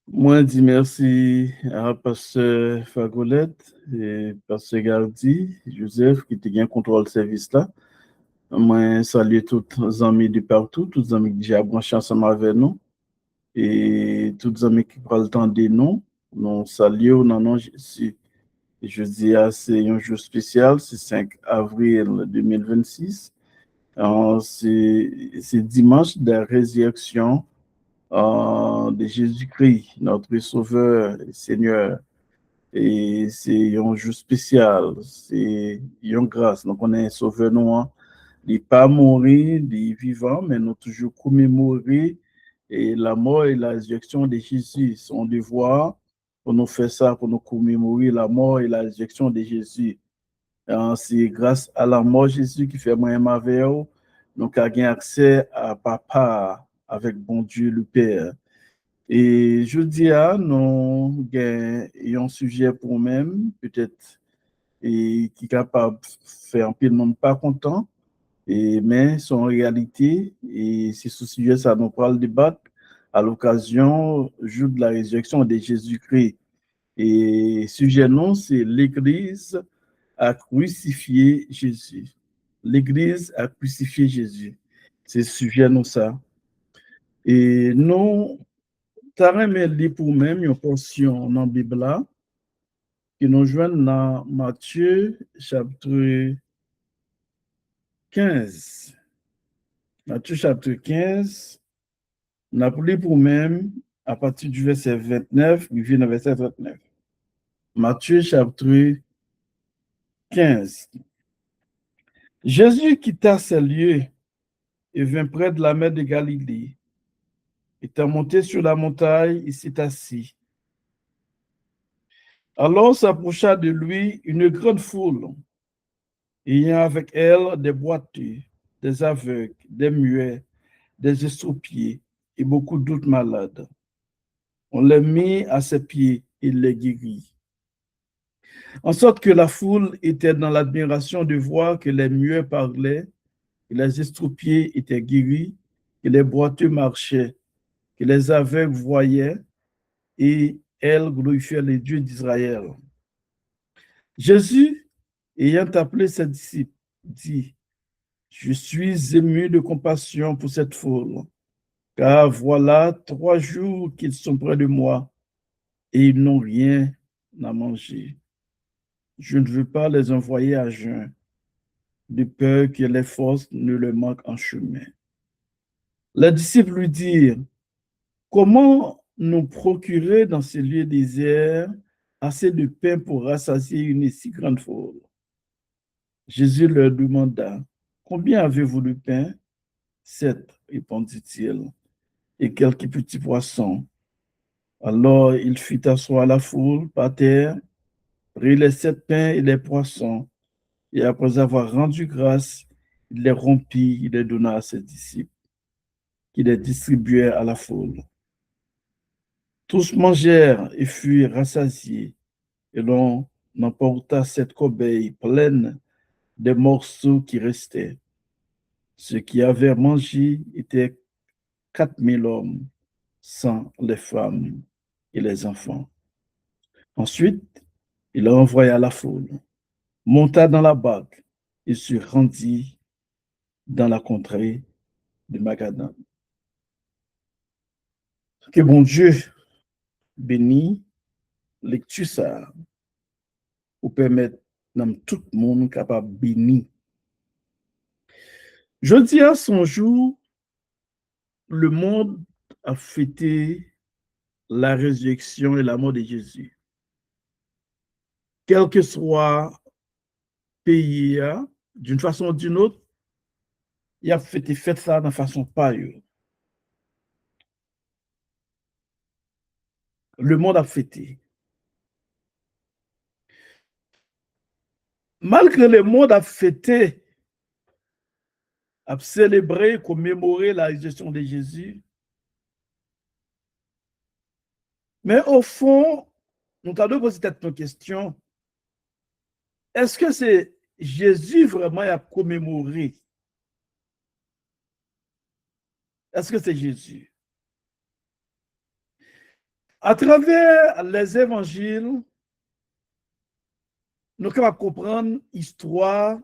Moi, dis merci à Pasteur Fagolette et Pasteur Gardi, Joseph, qui te bien contrôle service là. Moi, salue tous les amis de partout, tous les amis qui j'ai branché ensemble avec nous et tous les amis qui prennent le temps de nous. Nous saluons dans nom Jésus. Et je dis, c'est un jour spécial, c'est 5 avril 2026. C'est dimanche de la résurrection de Jésus-Christ, notre Sauveur et Seigneur. Et c'est un jour spécial, c'est une grâce. Donc, on est Sauveur, nous, hein. Il n'est pas mort, il est vivant, mais nous toujours commémorer et la mort et la résurrection de Jésus. Son devoir pour nous faire ça, pour nous commémorer la mort et la résurrection de Jésus. C'est grâce à la mort de Jésus qui fait moi-même avec vous, nous avons accès à Papa avec bon Dieu le Père. Et je dis à nous avons un sujet pour nous-mêmes, peut-être, et qui est capable de faire un peu de monde pas content, mais c'est en réalité, et c'est ce sujet, ça nous parle de débattre à l'occasion jour de la résurrection de Jésus-Christ. Et sujet non, c'est l'Église a crucifié Jésus. L'Église a crucifié Jésus. C'est ce sujet nous ça. Et nous, t'as lire pour même une portion dans la Bible là, qui nous joignent dans Matthieu chapitre 15. Matthieu chapitre 15, on a lu pour même à partir du verset 29, il vient au verset 39. Matthieu chapitre 15. Jésus quitta ces lieux et vint près de la mer de Galilée. Étant monté sur la montagne, il s'est assis. Alors s'approcha de lui une grande foule, ayant avec elle des boiteux, des aveugles, des muets, des estropiés et beaucoup d'autres malades. On les mit à ses pieds et les guérit. En sorte que la foule était dans l'admiration de voir que les muets parlaient, que les estropiés étaient guéris, que les boiteux marchaient, que les aveugles voyaient, et elle glorifiait les dieux d'Israël. Jésus, ayant appelé ses disciples, dit, je suis ému de compassion pour cette foule, car voilà 3 jours qu'ils sont près de moi et ils n'ont rien à manger. Je ne veux pas les envoyer à jeun, de peur que les forces ne leur manquent en chemin. Les disciples lui dirent, comment nous procurer dans ces lieux déserts assez de pain pour rassasier une si grande foule? Jésus leur demanda, combien avez-vous de pain? 7, répondit-il, et quelques petits poissons. Alors il fit asseoir la foule par terre, prit les 7 pains et les poissons, et après avoir rendu grâce, il les rompit, il les donna à ses disciples, qui les distribuaient à la foule. Tous mangèrent et furent rassasiés, et l'on emporta 7 corbeilles pleines des morceaux qui restaient. Ceux qui avaient mangé étaient 4000 hommes, sans les femmes et les enfants. Ensuite, il envoya la foule, monta dans la barque et se rendit dans la contrée de Magadan. Que bon Dieu bénisse lecture ça pour permettre à tout le monde capable de bénir. Jeudi à son jour, le monde a fêté la résurrection et la mort de Jésus. Quel que soit le pays, d'une façon ou d'une autre, il a fait ça de façon pareille. Le monde a fêté. Malgré le monde a fêté, a célébré, commémoré la résurrection de Jésus, mais au fond, nous avons posé cette question, est-ce que c'est Jésus vraiment qui a commémoré? Est-ce que c'est Jésus? À travers les évangiles, nous sommes capables de comprendre l'histoire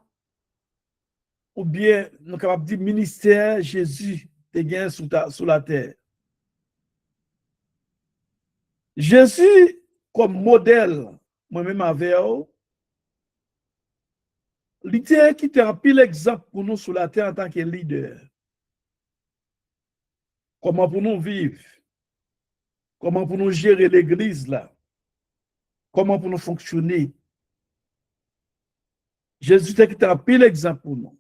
ou bien nous sommes capables de dire ministère Jésus est gagné sous la terre. Jésus, comme modèle, moi-même avec vous, l'idée qui était un pile exemple pour nous sur la terre en tant que leader. Comment pour nous vivre? Comment pour nous gérer l'église là? Comment pour nous fonctionner? Jésus était un pile exemple pour nous.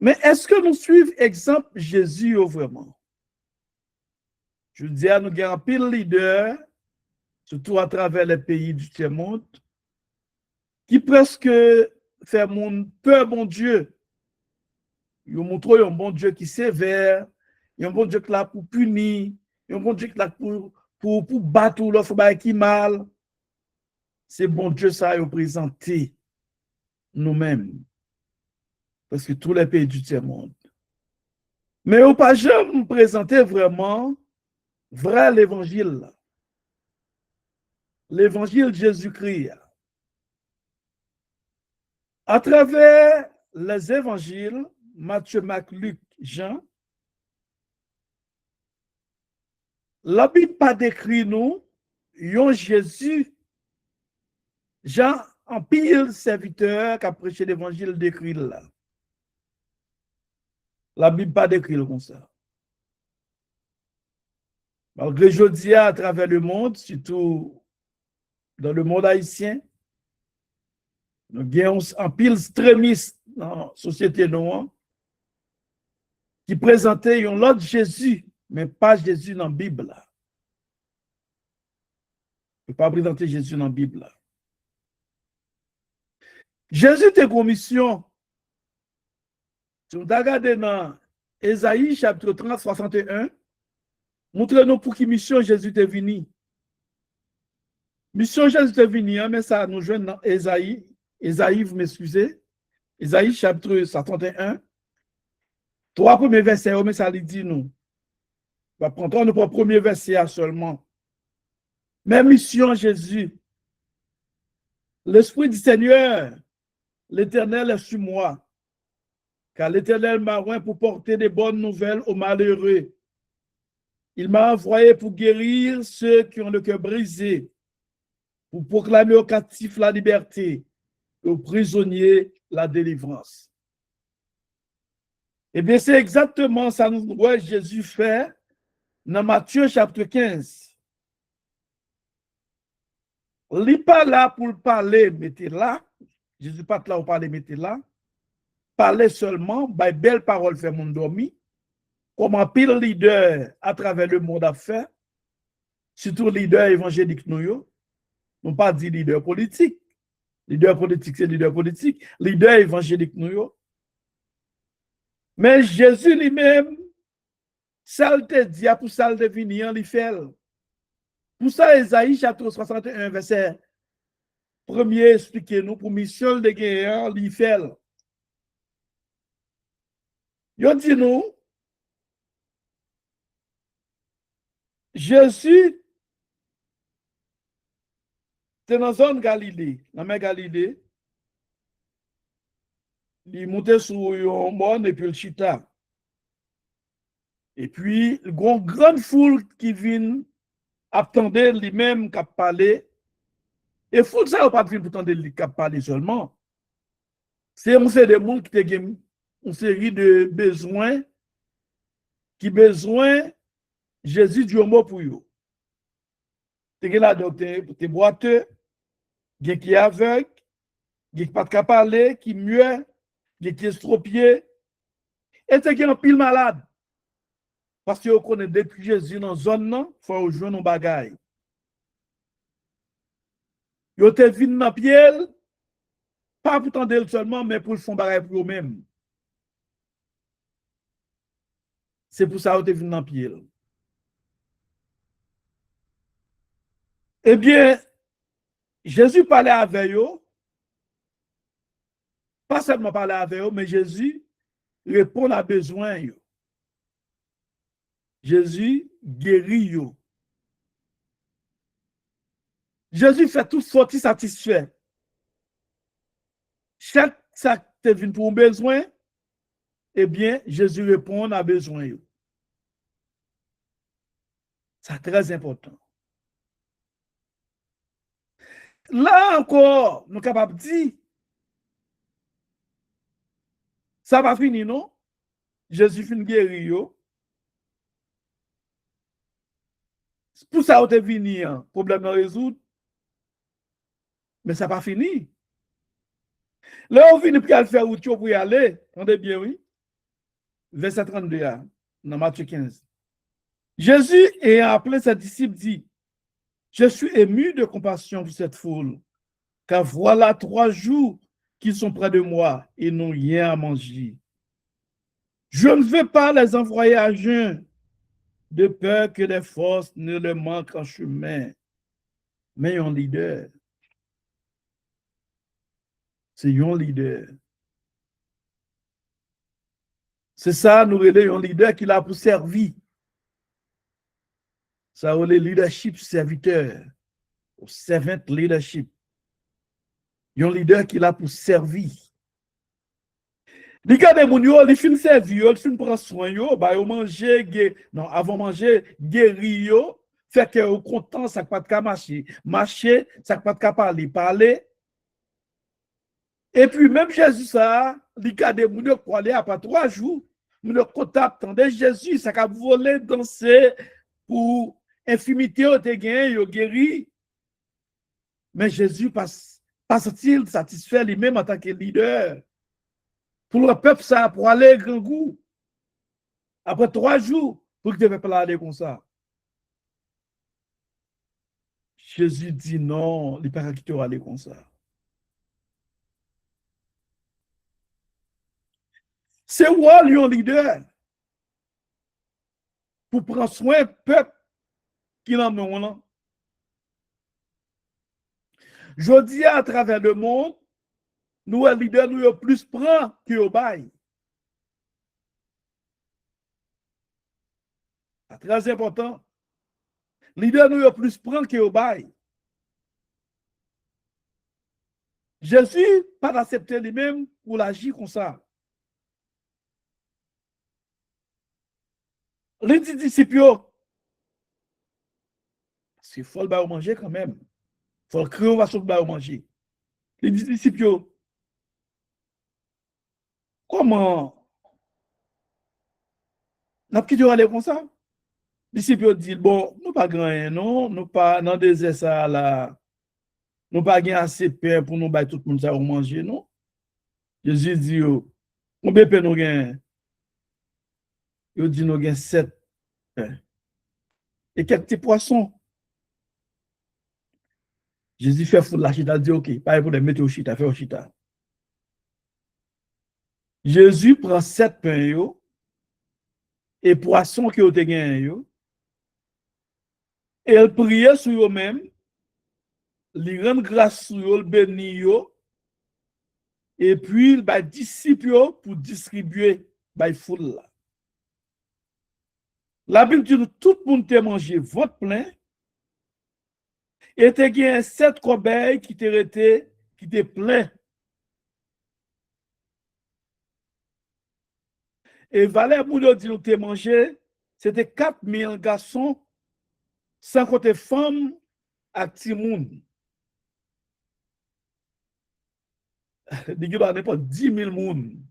Mais est-ce que nous suivons exemple Jésus vraiment? Je veux dire, nous avons un pile leader, surtout à travers les pays du tiers-monde, qui presque fait mon peur, mon Dieu. Ils montrent un bon Dieu qui est sévère, un bon Dieu qui est là pour punir, un bon Dieu qui est là pour battre l'autre qui mal. C'est bon Dieu ça a présenté nous-mêmes. Parce que tous les pays du tiers-monde. Mais au pas jamais nous présenter vraiment vrai l'évangile. L'évangile de Jésus-Christ. À travers les évangiles, Matthieu, Marc, Luc, Jean, la Bible pas décrit nous, yon Jésus, Jean, en pile serviteur qui a prêché l'évangile décrit là. La Bible pas décrit comme ça. Malgré je dis à travers le monde, surtout dans le monde haïtien, nous avons un pile extrémiste dans la société noire qui présentait un autre Jésus, mais pas Jésus dans la Bible. Il ne peut pas présenter Jésus dans la Bible. Jésus était en mission. Si vous regardez dans Ésaïe chapitre 30, 61, montrez-nous pour qui mission Jésus est venu. Mission Jésus est venu, mais ça nous joint dans Ésaïe, vous m'excusez, Ésaïe chapitre 61, 3 premiers versets, mais ça lui dit nous. On va prendre le premier verset seulement. Mais mission Jésus, l'Esprit du Seigneur, l'Éternel est sur moi, car l'Éternel m'a oint pour porter des bonnes nouvelles aux malheureux. Il m'a envoyé pour guérir ceux qui ont le cœur brisé, pour proclamer aux captifs la liberté, et aux prisonniers la délivrance. Eh bien, c'est exactement ça que Jésus fait dans Matthieu chapitre 15. Il n'est pas là pour parler, mettez là. Jésus n'est pas là pour parler, mettez là. Parler seulement, by belle parole fait mon dormi. Comment pile leader à travers le monde a fait, surtout leader évangélique nous, non pas dit leader politique. Leader politique, c'est leader politique. Leader évangélique nous. Mais Jésus lui-même, ça le dit, pour ça le devenir, il fait. Pour ça, Ésaïe, chapitre 61, verset 1er, expliquez-nous, pour mission de guerre, il fait. Il dit nous, Jésus, c'est dans la zone Galilée, la mer Galilée. Il montait sur un monde et puis le chita. Et puis, il y a une grande foule qui vient attendre lui-même qui a parlé. Et foule ça n'a pas venir pour attendre lui qui a parlé seulement. C'est un des gens qui ont une série de besoins qui besoin Jésus du mot pour eux. Tu es là, donc, tu es boiteux, qui est aveugle, qui n'est pas capable de parler, qui est muet, qui est estropié, et tu es un pile malade. Parce que vous connaissez depuis Jésus dans la zone, il faut jouer nos bagailles. Vous êtes venu dans le pied, pas pour tendre seulement, mais pour le fond bagaille pour eux-mêmes. C'est pour ça que vous êtes venu dans le pied. Eh bien, Jésus parlait avec eux, pas seulement parler avec eux, mais Jésus répond à besoin. Jésus guérit yo. Jésus fait tout sorti satisfait. Chaque ça te vient pour un besoin, eh bien, Jésus répond à besoin. C'est très important. Là encore, nous sommes capables de dire, ça va finir, non? Jésus finit guérir. Pour ça, on est venu, problème à résoudre, mais ça va pas fini. Là, on finit pour faire où pour y aller. Entendez bien, oui? Verset 32, dans Matthieu 15. Jésus, ayant appelé ses disciples, dit, je suis ému de compassion pour cette foule, car voilà 3 jours qu'ils sont près de moi et n'ont rien à manger. Je ne veux pas les envoyer à jeun, de peur que les forces ne leur manquent en chemin. Mais un leader, c'est un leader. C'est ça, nous relèvons un leader qui l'a pour servir. Ça, c'est le leadership serviteur, ou servant leadership. Un leader qui l'a pour servir. Les gars de moun yo, les fin servi yo, les fin prend soin yo, ba yo manger, non, avant manger, guéri yo, fait que au content, ça pas de ka marcher, ça pas de ka parler. Et puis même Jésus ça, les gars de moun yo quoi aller après 3 jours, moun yo contact attendait Jésus, ça ka voler, danser pour infimité au te gain, yo guéri. Mais Jésus passe-t-il satisfait lui-même en tant que leader? Pour le peuple, ça, pour aller grand goût. Après 3 jours, pour que tu ne pas aller comme ça. Jésus dit non, il ne peut pas quitter aller comme ça. C'est moi, le leader, pour prendre soin du peuple qui en a. Je dis à travers le monde, nous, les leaders, nous avons plus prend que au bail. C'est très important. Les leaders, nous avons plus prend que au bail. Jésus pas d'accepter lui-même pour l'agir comme ça. Les disciples, parce qu'il faut le manger quand même. Il faut le créer, on va se le manger. Les disciples, comment n'a pas quitté aller comme ça? Les disciples disent, bon, nous pas grand, non, nous pas dans des ça là, nous pas gain assez pain pour nous battre tout le monde ça manger, non? Jésus dit, combien de pain nous gain? Il dit, nous gain 7 pains. Et quelques petits poissons. Jésus fait foutre la chita, dit, ok, pas pour les mettre au chita, fait au chita. Jésus prend 7 pains et poissons qui ont été gagnés. Et il priait sur eux-mêmes, il rend grâce sur eux, il bénit eux, et puis il va disciple pour distribuer la foule. La Bible dit que tout le monde a mangé votre plein, et il y a 7 corbeilles qui étaient pleins. Et Valère Moulot dit nous avons mangé, c'était 4000 garçons, sans compter femmes et petits monde. Il y a pas 10 000 personnes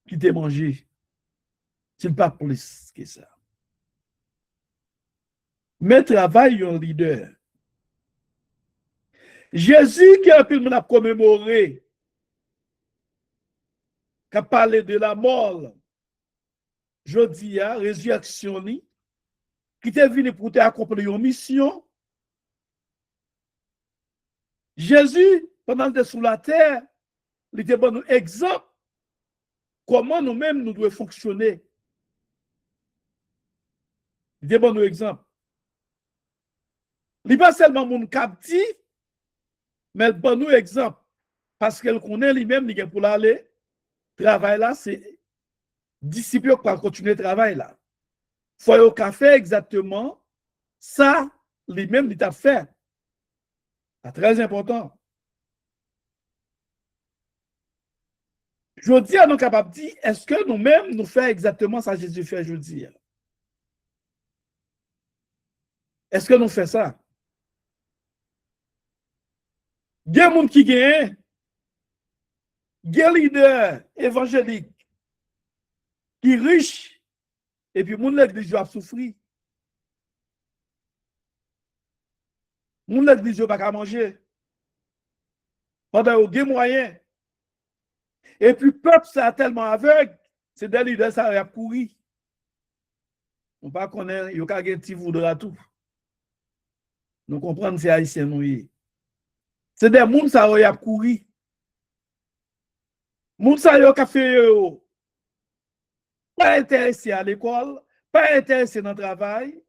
qui ont mangé. C'est pas plus que ça. Mais travail un leader. Jésus qui a pu nous commémorer, qui a parlé de la mort, jeudi, résurrection, qui est venu pour accomplir une mission. Jésus, pendant qu'il était sur la terre, il était bon exemple comment nous-mêmes nous devons fonctionner. Il était bon exemple. Il n'est pas seulement mon captif, mais il bon exemple. Parce qu'elle connaît lui-même, il est pour aller. Travail là, c'est disciple pour continuer le travail là. faut au café exactement ça, lui-même, il t'a fait. C'est très important. Je dis à nous capables de dire, est-ce que nous-mêmes, nous faisons exactement ça que Jésus fait, je dis? Est-ce que nous faisons ça? Il y a des gens qui gagnent, il y a des leaders évangéliques qui sont riches, et puis les gens qui ont souffert. Les gens qui n'ont pas à manger. Pendant qu'ils ont des moyens. Et puis, le peuple, c'est tellement aveugle, c'est des leaders qui ont couru. On ne connaît pas, il y a un petit voudra tout. Nous comprenons que c'est haïtien, nous. C'est des gens qui ont couru. Les gens qui ont fait pas intéressés à l'école, pas intéressés dans le travail,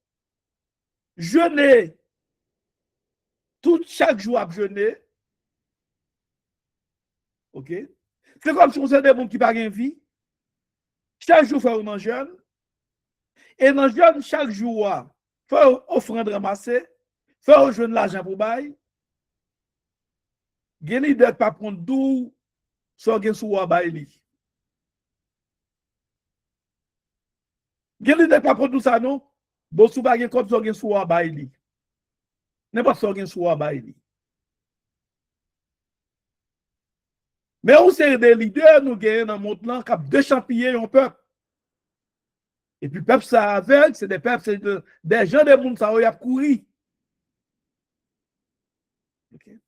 jeûner, chaque jour à jeûner. OK? C'est comme si on était des gens qui n'ont pas de vie. Chaque jour, il faut un jeûne. Et dans le jeûne, chaque jour, il faut offrande ramasser, il faut jeûne l'argent pour bail. Il y a des gens qui ne pas prendre d'où sans gen sou à bail. Il y a des gens qui ne pas prendre d'où ça, non? Bon, sou pas gen comme sans gen sou à bail. N'est pas sans gen sou à bail. Mais on sait des leaders, nous gagnons dans le monde là, qui ont déchampillé un peuple. Et puis, le peuple, ça aveugle, c'est des peuples, c'est des gens de monde, ça a couru. Okay.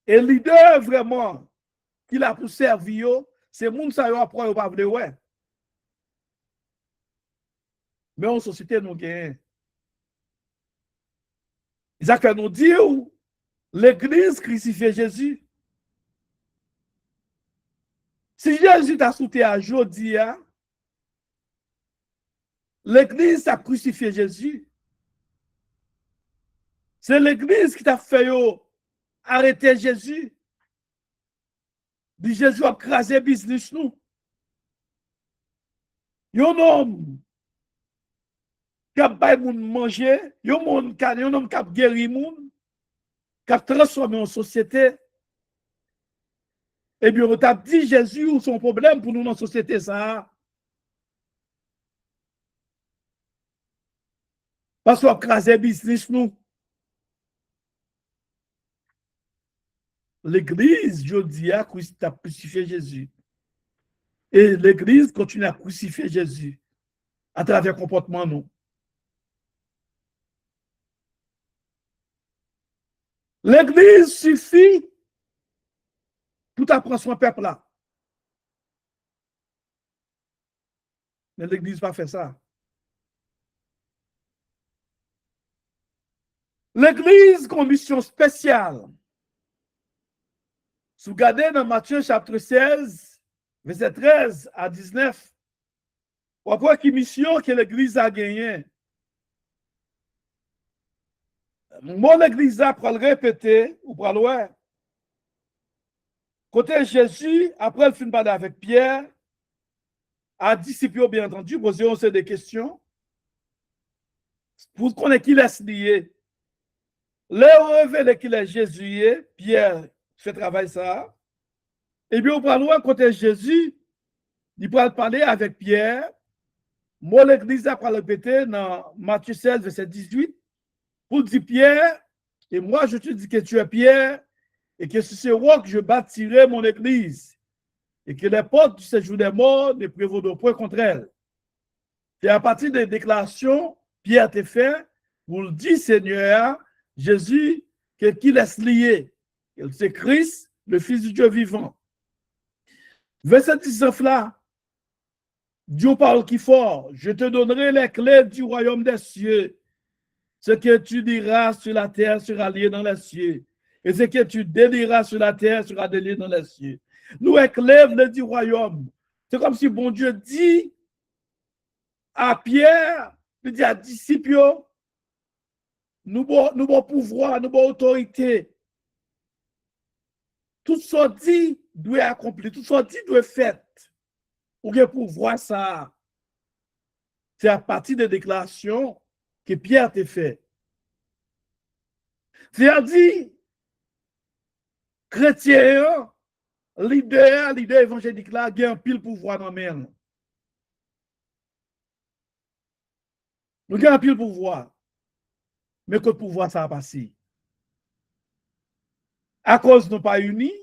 Et le leader, vraiment, qui a pour servir, c'est le monde, ça a pas pas vle ouais. Mais en société, nous gagnons. Ça fait nous dire, l'église crucifié Jésus. Si Jésus t'a sauté à jodi, l'église a crucifié Jésus. C'est l'église qui t'a fait arrêter Jésus. Dit Jésus a crasé business nous. Yon homme qui a bay moun manger, yon homme qui a guéri moun, qui a transformé en société. Et bien, on t'a dit Jésus ou son problème pour nous dans la société ça. Parce qu'on a crasé business nous. L'église, je dis, a crucifié Jésus. Et l'église continue à crucifier Jésus à travers le comportement nous. L'église suffit pour t'apprendre son peuple là. Mais l'église n'a pas fait ça. L'église a une mission spéciale. Si vous regardez dans Matthieu chapitre 16, verset 13 à 19, on voit quelle mission que l'église a gagnée. Mon église a pour le répéter, ou pour le voir. Côté Jésus, après le film parler avec Pierre, a disciple bien entendu, poser on des questions. Pour connaître qui est lié. Le révélé qu'il est Jésus, Pierre fait travail ça. Et bien, on va voir côté Jésus, il va parler avec Pierre. Moi, l'église a répété dans Matthieu 16, verset 18, pour dire Pierre, et moi je te dis que tu es Pierre, et que sur ce roc je bâtirai mon église, et que les portes du séjour des morts ne prévaudront point contre elle. Et à partir des déclarations, Pierre t'a fait, pour le dire Seigneur, Jésus, qu'il est lié. C'est Christ, le Fils du Dieu vivant. Verset 19 là, Dieu parle qui fort, je te donnerai les clés du royaume des cieux. Ce que tu diras sur la terre sera lié dans les cieux. Et ce que tu déliras sur la terre sera délié dans les cieux. Nous éclairons le du royaume. C'est comme si bon Dieu dit à Pierre, il dit à disciples, nous avons pouvoir, nous avons autorité. Tout ce dit doit accomplir, tout ce dit doit être fait. Ou bien pour voir ça. C'est à partir des déclarations que Pierre t'a fait. C'est-à-dire, chrétien, leader évangélique là, il y a un pile pouvoir dans le monde. Nous avons un pile pouvoir. Mais que pouvoir ça a passé? À cause de nous pas unis,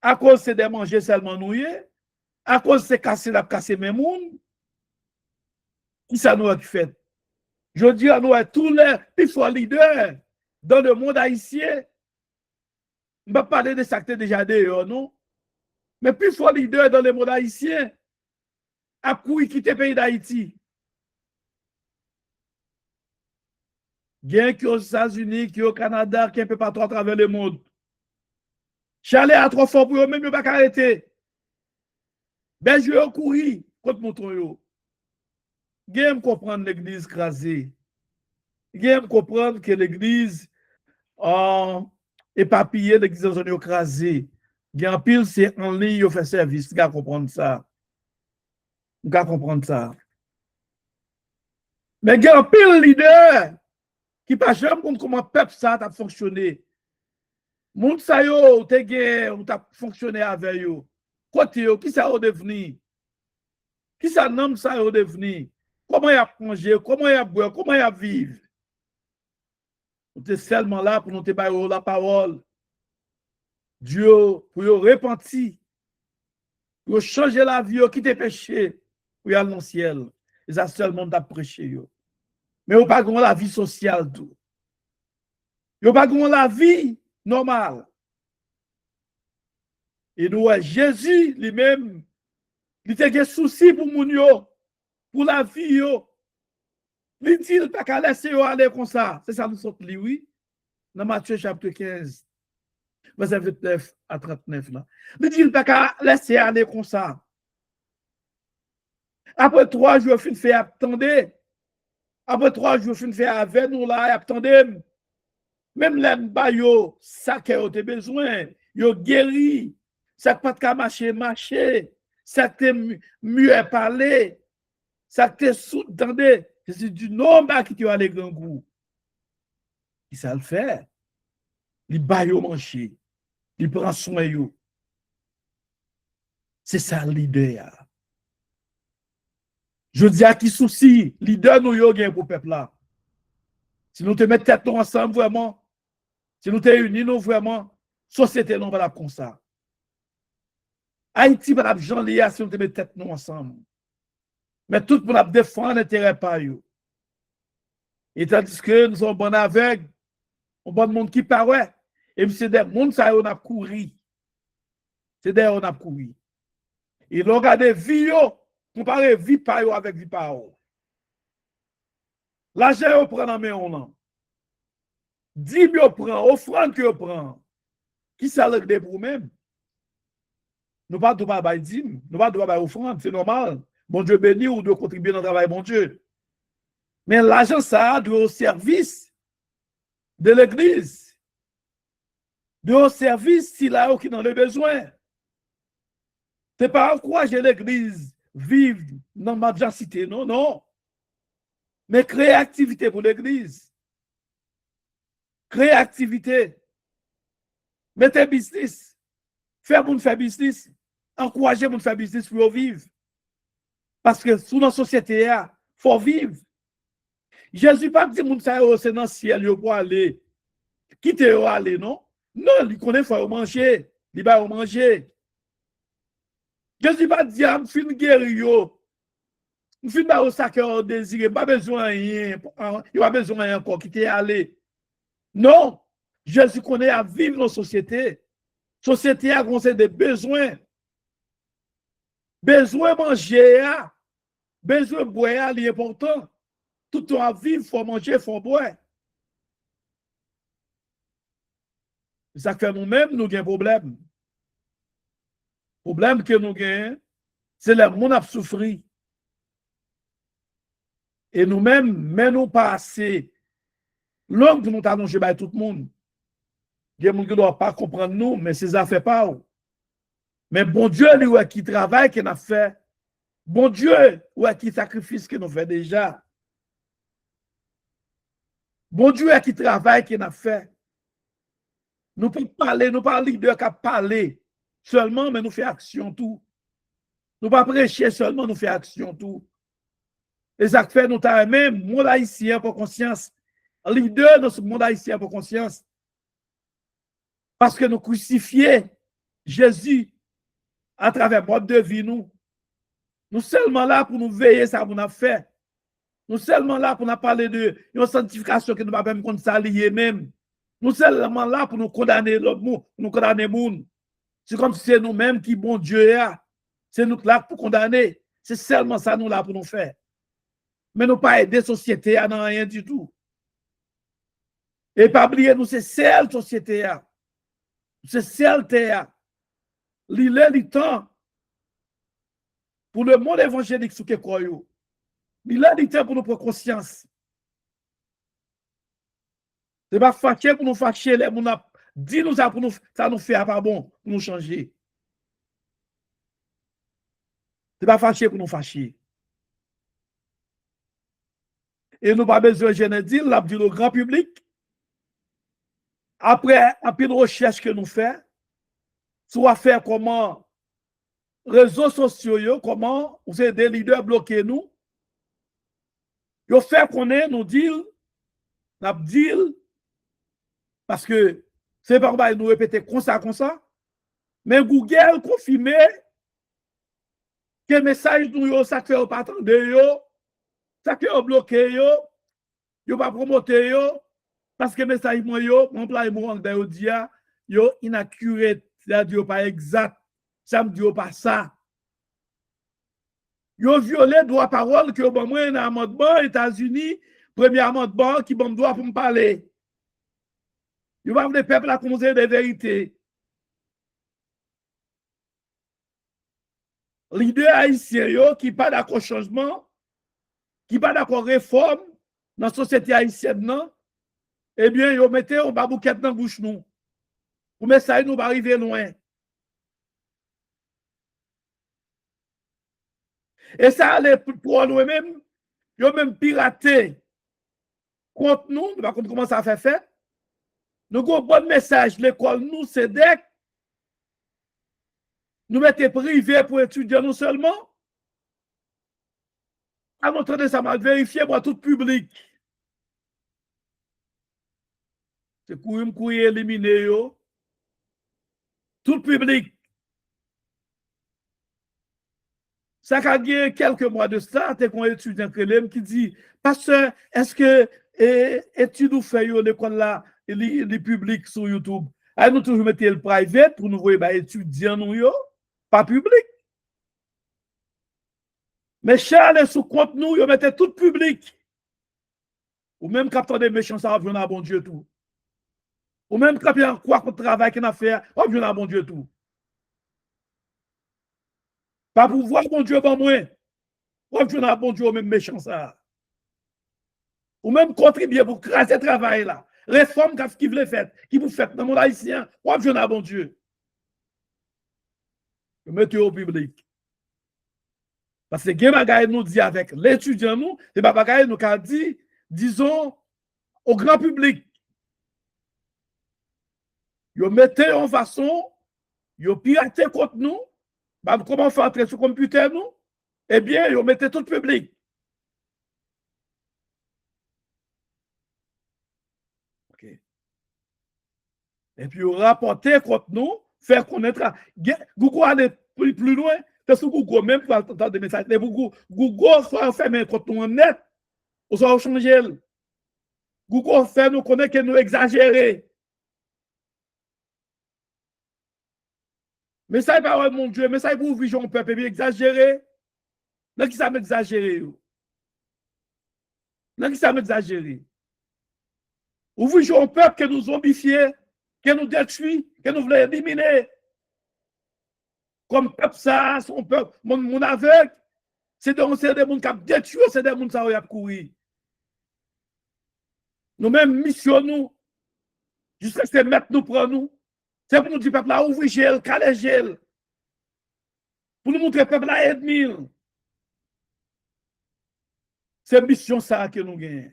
à cause c'est de manger seulement nouillé, à cause c'est casser la casser même monde. Qui ça nous a fait? Je dis à nous, tous les plus forts leaders dans le monde haïtien, je ne vais pas parler de ça qui déjà d'ailleurs, non? Mais plus fort leader dans le monde haïtien, a couru quitter le pays d'Haïti. Bien qui aux États-Unis, qui au Canada, qui un peu partout à travers le monde. Chalet à trop fort pour eux, même ils ne pas arrêter. Ben, je vais courir contre mon tronc. Je comprendre l'église crasée. Je comprendre que l'église éparpillée, l'église en zone crasée. En pile, c'est en ligne, il fait service. Vous comprendre ça. Vous comprendre ça. Mais il y a un pile leader qui pas jamais compte comment peuple ça a fonctionné. Moun sa yo, te gen, ou ta fonctionné avec yo. Côté yo, qui ça a devenu? Qui ça nomme ça a devenu? Comment il a manger, comment il a boire, comment il a vivre? On est seulement là pour nous te bailler la parole. Dieu, pour yo repentir, pour changer la vie, quitter péché, pour y aller dans le ciel. Et ça seulement t'a prêché yo. Mais on pas la vie sociale tout. Yo pas la vie normale. Et nous, Jésus lui-même, il a des soucis pour moun yo, pour la vie yo. Il dit, il pas qu'à laisser yo aller comme ça. C'est ça nous sommes li, oui. Dans Matthieu chapitre 15, verset 29 à 39 là. Il dit, il pas qu'à laisser aller comme ça. Après 3 jours, il fait attendre. Après 3 jours, il fait avec nous là, attendez. Même les bayo, ça que vous avez besoin, yo guéri. Ça pas de marcher, ça te mieux parler, ça te sous-tendez. C'est du nombre qui te va aller grand goût. Et ça le fait. Il bayo manger, il prend soin yo. C'est ça le leader. Je dis à qui souci, leader nous yo gain pour peuple là. Si nous te mettons tête ensemble vraiment, si nous te unis nous vraiment, société non va la comme ça. Haïti va la Jean Léa si nous te mettons tête nous ensemble. Mais tout le monde a défendre l'intérêt par eux. Et tandis que nous sommes bons aveugles, on bon monde qui paraît, et c'est des mondes ça on a couru. C'est des on a couru. Et l'on regarde vie comparer vie par eux avec vie par eux. L'argent on prend dans main on. 10 on prend, offrande que on prend. Qui ça le pour même? Nous pas de pas dîme, nous pas de pas offrande, c'est normal. Bon Dieu béni ou de contribuer dans le travail, bon Dieu. Mais l'argent, ça doit au service de l'église. Doit au service s'il a qui dans le besoin. Ce n'est pas encourager l'église vivre dans ma cité, non, non. Mais créer activité pour l'église. Créer activité. Mettez business. Faire pour faire business. Encourager pour faire business pour vivre. Parce que sous la société, il faut vivre. Jésus pas dit moun sa c'est dans le ciel pour aller. Quitter aller non? Non, il connaît faut manger, il va manger. Jésus pas dit am fin guéri yo. Fin ba au sac désiré, pas besoin rien, il pas besoin rien encore quitter aller. Non, Jésus connaît à vivre dans la société. Société a conseil des besoins. Besoin manger, besoin boire, c'est important. Tout le temps à vivre, il faut manger, il faut boire. Ça fait nous-mêmes, nous avons un problème. Le problème que nous avons, c'est le monde a souffert. Et nous-mêmes, mais nous pas assez. L'homme que nous avons allongé par tout le monde. Il y a des gens qui ne doivent pas comprendre nous, mais c'est ça fait pas. Mais bon Dieu, lui, qui travaille, qui a fait Bon Dieu, ouais, qui sacrifice que nous fait déjà. Bon Dieu, qui travaille qu'il a fait. Nous pouvons parler, nous pas leader qui parler seulement, mais nous faisons action tout. Nous pas prêcher seulement, nous faisons action tout. Et ça fait nous même monde haïtien pour conscience. Leader dans ce monde haïtien pour conscience. Parce que nous crucifions Jésus à travers mode de vie nous. Nous seulement là pour nous veiller ça qu'on a fait. Nous seulement là pour nous parler de une sanctification que nous ne pouvons pas même s'allier même. Nous seulement là pour nous condamner l'autre monde, pour nous condamner le monde. C'est comme si c'est nous-mêmes qui, bon Dieu, c'est nous là pour condamner. C'est seulement ça nous là pour nous faire. Mais nous pas aider la société à non rien du tout. Et pas oublier, nous, c'est celle société. C'est celle terre. Il est le temps pour le monde évangélique sous Kekoyo. Il est le temps pour nous prendre conscience. Ce n'est pas fâché pour nous fâcher, les gens disent nous ça pour nous, ça nous fait pas bon, pour nous changer. Ce n'est pas fâché pour nous fâcher. Et nous pas besoin de dire, l'a dit au grand public. Après, un peu de recherche que nous faisons, soit faire comment réseaux sociaux, comment vous êtes des leaders bloqués nous, vous faire connaître, nous dire, parce que c'est pas qu'on nous répéter comme ça, mais Google confirmé que le message nous, ça fait pas attendre, ça fait bloqué, yo pas promoter, parce que le message, mon employé, mon dit, yo inaccurate, c'est-à-dire pas exact, ça me dit pas ça. Yo violé droit parole que bon moi un amendement États-Unis, premier amendement qui bon droit pour me parler. Yo pas le peuple à commencer des vérités. Leader haïtien yo qui pas d'accord changement, qui pas d'accord réforme dans la société haïtienne non, eh bien yo mettez un babouquet dans bouche nous. Pour mais ça nous va arriver loin. Et ça allait pour nous-mêmes, yo même pirater contre nous, nous va comment ça fait fait. Nous avons un bon message, l'école nous, c'est DEC. Nous mettons privé pour étudier nous seulement. À notre de ça m'a vérifié pour tout public. C'est courir éliminer tout public. Ça a gagné quelques mois de ça, t'es un étudiant qui dit, pasteur, est-ce que études ou fait l'école là, les publics sur YouTube? Ah, nous toujours mettons le privé pour nous voir bah, étudiants nous pas public. Mais Charles sous compte nous, ils mettaient tout public. Ou même quand on des méchants, ça va à bon Dieu tout. Ou même quand il y a quoi qu'on travaille qu'on a fait, on va à bon Dieu tout. Pas pour voir bon Dieu bon moi. On va à bon Dieu au même méchant ça. Ou même contribuer pour craser le travail là. Réforme qui voulait faire, qui vous fait dans le monde haïtien, on va à bon Dieu. Mettez au public. Parce que les bagaille nous dit avec l'étudiant nous, c'est pas bagaille nous qu'a dit, disons, au grand public. Vous mettez en façon, vous piratez contre nous, bah, comment faire entrer sur le computer nous, eh bien, vous mettez tout le public. OK. Et puis, vous rapportez contre nous, faire connaître. Google allait plus loin, parce que Google, même pour entendre des messages, Google soit fermé contre nous en net, ou soit changer. Google fait nous connaître que nous exagérons. Mais ça, pas mon Dieu, mais ça, pour vision peuple, bien exagéré. Là, qui ça m'exagéré? Là, qui ça m'exagéré? Ou vision peuple que nous zombifions, que nous détruisons, que nous voulons éliminer. Comme peuple, ça, son peuple, mon aveugle, c'est des gens qui ont détruit, c'est des gens qui ont couru. Nous-mêmes, missionnons, jusqu'à ce que mettre nous prend nous. C'est pour nous dire, peuple, là, ouvrir gel, caler gel. Pour nous montrer, peuple, là, aide-moi. C'est mission ça que nous gagnons.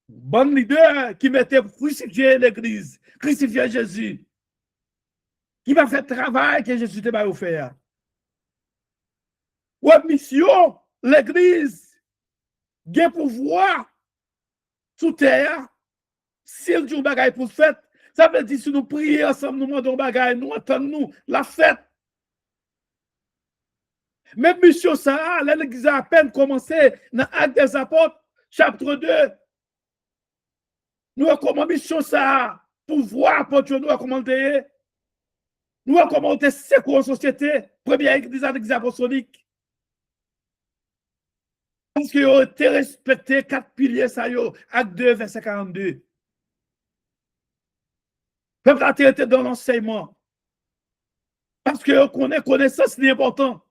Bon leader qui mettait crucifier l'église, crucifier Jésus, qui va faire travail que Jésus te va faire. Ou mission, l'église, gain pouvoir sous terre, s'il dit un bagage pour fête, ça veut dire si nous prions ensemble, nous demandons un bagage, nous entendons la fête. Même mission ça, l'église a à peine commencé dans l'Acte des Apôtres, chapitre 2. Nous avons mission ça, pouvoir pour Dieu, nous avons commandé. Nous avons commandé c'est quoi en société, première église apostolique. Parce qu'ils ont été respectés 4 piliers, ça y est, Acte 2, verset 42. Le peuple a été dans l'enseignement. Parce que connaît connaissance, c'est important.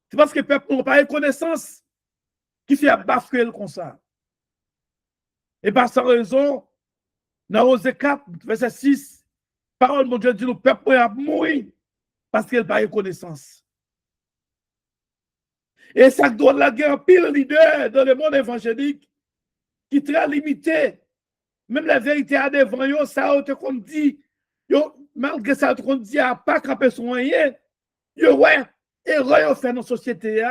C'est parce que le peuple n'a pas eu connaissance qui fait bafouer comme ça. Et par sa raison, dans Osée 4, verset 6, parole de Dieu dit le peuple a mouru parce qu'il n'a pas eu connaissance. Et ça doit la guerre pile leader dans le monde évangélique qui est très limité. Même la vérité à devant eux, ça a été qu'on dit, malgré ça, qu'on dit à pas camper son rien, ouais, erreur fait dans la société,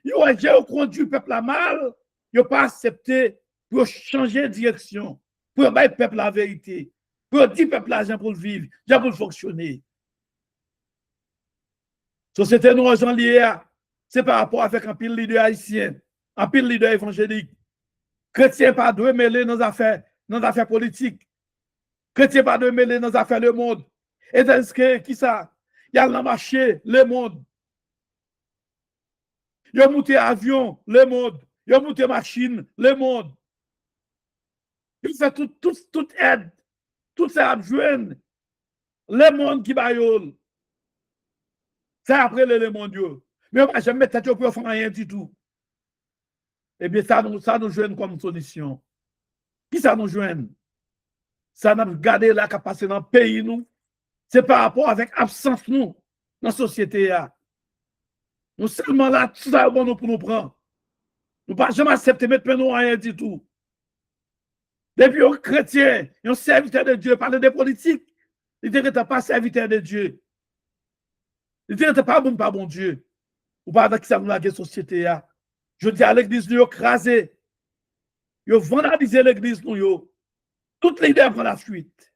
ouais, j'ai conduit le peuple à mal, ils n'ont pas accepté pour changer de direction, pour mettre le peuple la vérité, pour dire le peuple l'argent pour le vivre, pour le fonctionner. Société nous gens liés, c'est par rapport avec un pile leader haïtien, un pile leader évangélique. Chrétien pas doit mêler nos affaires politiques. Chrétien pas doit mêler nos affaires le monde. Et tandis que, qui ça? Il y a le marché, le monde. Il y a monté avion, le monde. Il y a monté machine, le monde. Il fait toute aide, tout ça à joindre. Le monde qui baillole. C'est après le mondiaux. Mais on va jamais mettre tête pour faire rien du tout. Eh bien, ça nous joint comme solution. Qui ça nous joint? Ça nous garder la capacité dans le pays, nous. C'est par rapport avec l'absence, nous, dans la société. Nous seulement là, tout ça, bon, nous pour nous prendre. Nous ne pouvons jamais accepter de mettre nous rien du tout. Depuis les chrétiens, ils sont serviteurs de Dieu, parler des politiques. Ils ne sont pas serviteurs de Dieu. Ils ne sont pas bon Dieu. Ou pas avec ça, nous, la société. Je dis à l'église, nous, écrasé. Ils ont vandalisé l'église, nous. Toutes les idées prennent la fuite.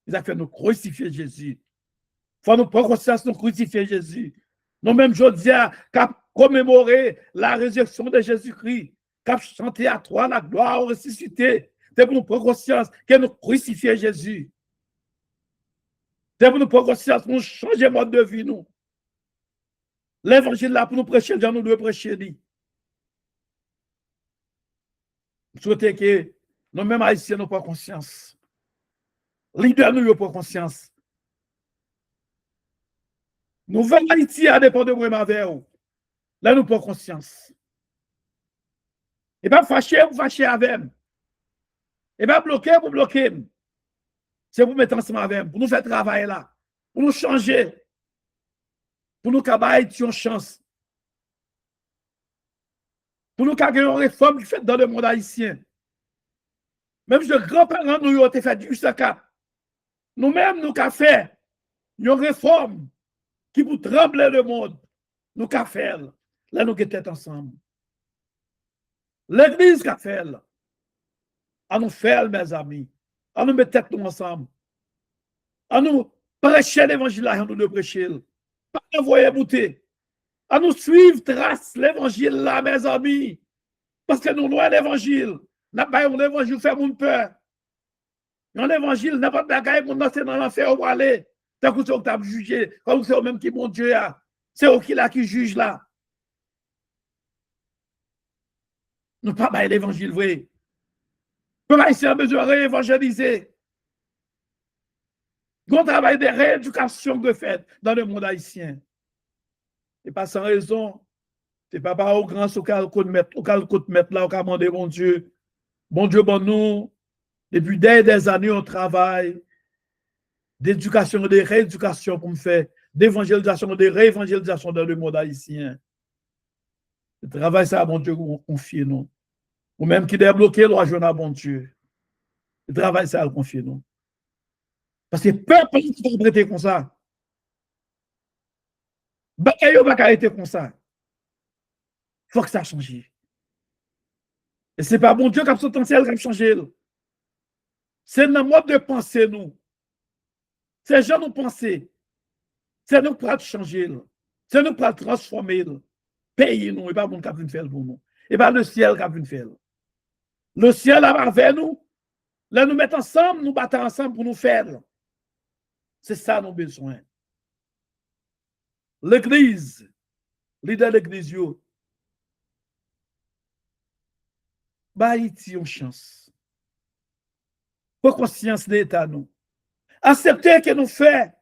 Ils ont fait nous crucifier Jésus. Il faut nous prendre conscience de nous crucifier Jésus. Nous-mêmes, je dis à commémorer la résurrection de Jésus-Christ, qu'à chanter à toi la gloire au ressuscité. C'est pour nous prendre conscience que nous crucifions Jésus. C'est pour nous prendre conscience pour nous changer de mode de vie, nous. L'évangile là pour nous prêcher, nous devons prêcher. Je souhaite que nous-mêmes haïtiens nous prenions conscience. Leader nous prenions conscience. Nouvelle Haïti a dépend de moi avec vous. Là, nous prenons conscience. Et pas fâcher pour fâcher avec. Et pas bloquer pour bloquer. C'est pour mettre ensemble avec, pour nous faire travailler là, pour nous changer, pour nous cabailler une chance. Pour nous gagner une réforme qui fait dans le monde haïtien. Même si les grands-parents nous ont fait du sacat. Nous-mêmes, nous avons fait une réforme qui pour trembler le monde. Nous avons fait. Là, nous sommes ensemble. L'église a fait. À nous faire, mes amis. À nous mettre tête nous ensemble. À nous prêcher l'évangile là, nous devons prêcher. Pas envoyer bouter. À nous suivre, trace l'évangile là, mes amis. Parce que nous loin l'évangile. L'évangile fait mon peur. Dans l'évangile, n'importe quoi, mon dans l'enfer où aller. Tant que c'est au jugé, comme c'est au même qui mon Dieu a. C'est au qui là qui juge là. Nous pas bailler l'évangile vrai. Nous pas ici en besoin de réévangéliser. Nous travail de rééducation de fait dans le monde haïtien. Et pas sans raison. C'est pas par au grand au cas de mettre là, au cas demander mon Dieu. Bon Dieu, bon nous. Depuis des années, on travaille d'éducation, de rééducation pour me faire, d'évangélisation, de réévangélisation dans le monde haïtien. Le travail, c'est à bon Dieu qu'on confie, nous. Ou même qui est bloqué, l'on a bon Dieu. Le travail, c'est à le confier, nous. Parce que peuple qui va prêter comme ça. Bakayo va arrêter comme ça. Il faut que ça change. Et ce n'est pas bon Dieu qui a son potentiel qui a changé. C'est notre mode de pensée, nous. C'est gens nous penser. C'est nous pour changer. C'est nous pour transformer. Payer nous. Et pas bon qui a vu faire pour nous. Et pas le ciel qui a vu faire. Le ciel avec nous. Là, nous mettons ensemble, nous battons ensemble pour nous faire. C'est ça nos besoins. L'église, leader de l'église, bah, Haïti, une chance. Pour conscience de l'État, nous. Accepter que nous faisons,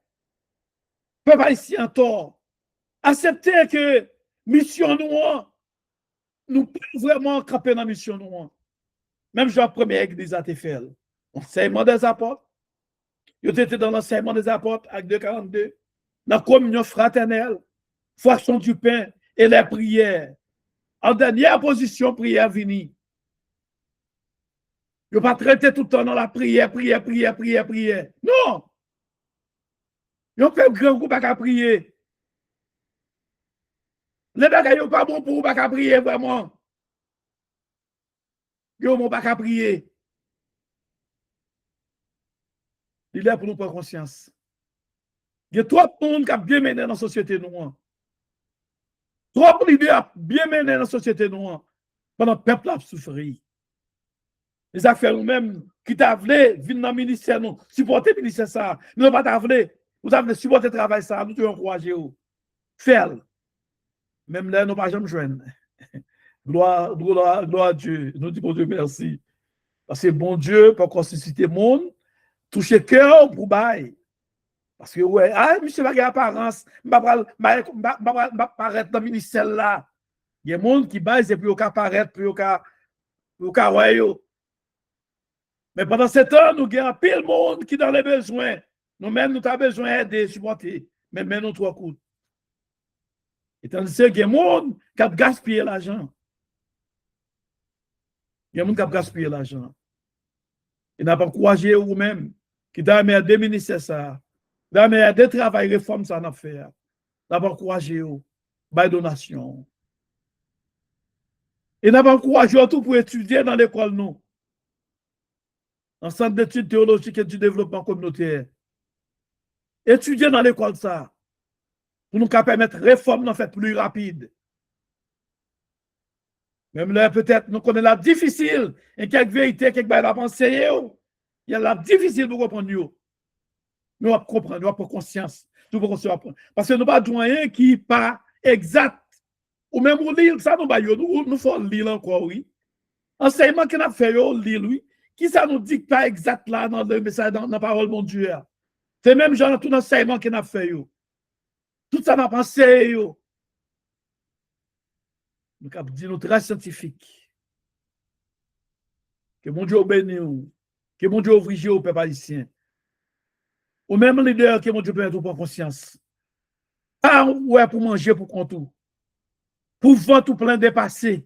peuple haïtien tort. Accepter que mission nous pouvons vraiment camper dans la mission nous. Même je la première église à te faire. Enseignement des apôtres. Ils étaient dans l'enseignement des apôtres, acte 2:42. Dans la communion fraternelle, fraction du pain et les prières. En dernière position, prière finie. Ils ne pas traiter tout le temps dans la prière. Non! Ils ont fait un grand groupe à prier. Les bagages sont pas bons pour vous à prier vraiment. Ils n'ont pas qu'à prier. Il est pour nous prendre conscience. Il y a trop de monde qui a bien mené dans la société noire. Trop leaders bien mené dans la société noire. Pendant que le peuple a souffert. Les affaires nous-mêmes qui t'a voulu venir dans le ministère, nous, supporter le ministère ça. Nous n'avons pas voulu. Vous avez supporter le travail ça. Nous devons encourager. Faire. Même là, nous n'avons pas jamais joindre. Gloire à Dieu. Nous disons Dieu merci. Parce que bon Dieu, pour ressusciter le monde, toucher cœur pour bail. Parce que, ouais, monsieur, pas apparence, je ne pas paraître dans le ministère là. Il y a des gens qui baillent et puis ils apparaître, puis ils ouais. Mais pendant ce temps, nous avons pile de monde qui dans les besoins. Nous-mêmes, nous avons besoin d'aider, supporter. Mais nous trois coups. Et tandis qu'il y a des gens qui ont gaspillé l'argent. Il y a des gens qui ont gaspillé l'argent. Il n'a pas encouragé vous-même qui doivent des ministères ça. Doivent des travail réforme ça n'a fait. N'a pas encouragé vous. By donation. Il n'a pas encouragé tout pour étudier dans l'école nous. En centre d'études théologiques et du développement communautaire. Étudier dans l'école ça. Pour nous permettre réforme en fait plus rapide. Même là, peut-être, nous connaissons la difficile, et quelques vérités, quelques bails à enseigner, il y a la difficile pour comprendre. Nous allons comprendre, nous allons prendre conscience. Parce que nous n'avons pas rien qui n'est pas exact. Ou même au lire, ça nous nous faut lire encore, oui. Enseignement qu'on a fait, lire, oui. Qui ça nous dit pas exact là dans le message, dans la parole de mon Dieu? C'est même genre tout l'enseignement qu'on a fait, tout ça n'a pas pensé, nous avons dit nous très scientifique. Que mon Dieu bénisse, que mon Dieu ouvre au peuple haïtien. Ou même leader que mon Dieu permet de prendre conscience. Pas ouais pour manger pour compte tout. Pour vendre tout plein dépassé.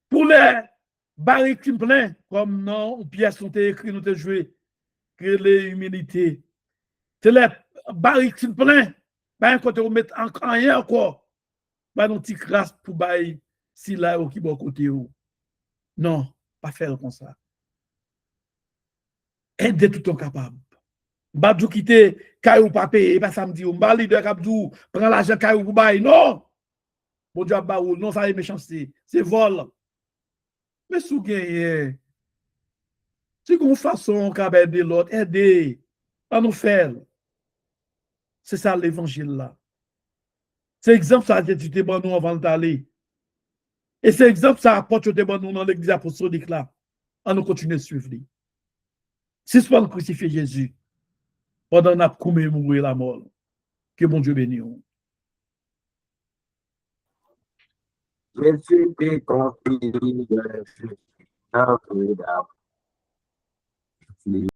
Pour les barriques plein, comme non, ou pièces sont écrites, nous te joué, que les humilités. C'est les barriques plein. Ben, quand on met en rien encore, ben, nous petit crasse pour bailler si là ou qui bon côté ou. Non, pas faire comme ça. Aide tout ton capable. Badou quitter caillou pas payer pas samedi ou mbali de capdou prend l'argent caillou pour bailler non. Bon Dieu ba ou non ça est méchanceté, c'est vol. Mais sous gagner si qu'on façon qu'a aider l'autre aider à nous faire. C'est ça l'évangile là. C'est exemple ça que tu t'es bon nous avant d'aller. Et c'est exemple ça apporte tu t'es bon nous dans l'église apostolique là. On nous continuer à suivre lui. Si soit crucifier Jésus pendant qu'on a commémoré la mort. Que mon Dieu bénisse. Jésus est compris de